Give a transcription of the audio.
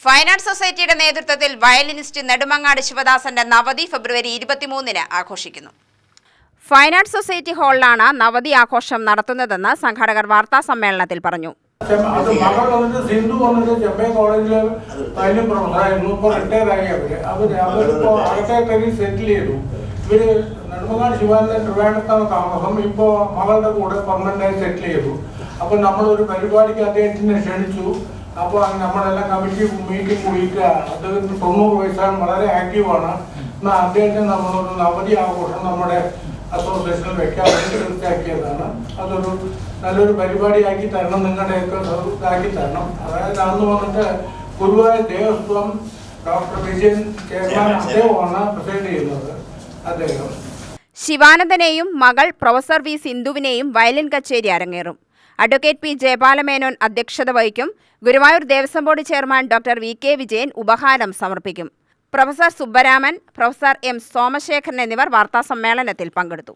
Fine arts സൊസൈറ്റിയുടെ നേതൃത്വത്തിൽ violinist Nedumangad ശിവദാസന്റെ നവതി ഫെബ്രുവരി 23-ന് ആഘോഷിക്കുന്നു. ഫൈൻ ആർട്സ് സൊസൈറ്റി ഹാളിലാണ് നവതി ആഘോഷം നടത്തുന്നതെന്ന് സംഘാടകർ വാർത്താ സമ്മേളനത്തിൽ പറഞ്ഞു. നെടുമങ്ങാട് ശിവാനന്ദ ട്രിവാൻഡ്രത്താണ് താമസം. ഇപ്പോൾ മകളുടെ കൂടെ പെർമനന്റായി സെറ്റിൽ ചെയ്തു. അപ്പോൾ നമ്മളൊരു പരിപാടിക്ക് അദ്ദേഹത്തിനെ ക്ഷണിച്ചു. അപ്പോൾ നമ്മളെല്ലാം കമ്മിറ്റി മീറ്റിംഗ് കൂടിയിട്ട് അദ്ദേഹത്തിന് 90 വയസ്സാണ്, വളരെ ആക്റ്റീവാണ്. എന്നാൽ അദ്ദേഹത്തിന് നമ്മളൊരു നവതി ആഘോഷം നമ്മുടെ അസോസിയേഷനിൽ വെക്കാൻ വേണ്ടി തീർച്ചയാക്കിയതാണ്. അതൊരു നല്ലൊരു പരിപാടിയാക്കി തരണം, നിങ്ങളുടെയൊക്കെ ഇതാക്കി തരണം. അതായത് അന്ന് വന്നിട്ട് ഗുരുവായൂർ ദേവസ്വം ഡോക്ടർ വിജയൻ ചെയർമാൻ അദ്ദേഹമാണ് പ്രസിഡന്റ് ചെയ്യുന്നത്. അദ്ദേഹം ശിവാനന്ദനെയും മകൾ പ്രൊഫസർ വി സിന്ധുവിനെയും വയലിൻ കച്ചേരി അരങ്ങേറും. അഡ്വക്കേറ്റ് പി ജയപാലമേനോൻ അധ്യക്ഷത വഹിക്കും. Guruvayur Devaswom board chairman doctor V K Vijayan ഉപഹാരം സമർപ്പിക്കും. Professor Subbaraman, professor M Somasekharan എന്നിവർ വാർത്താസമ്മേളനത്തിൽ പങ്കെടുത്തു.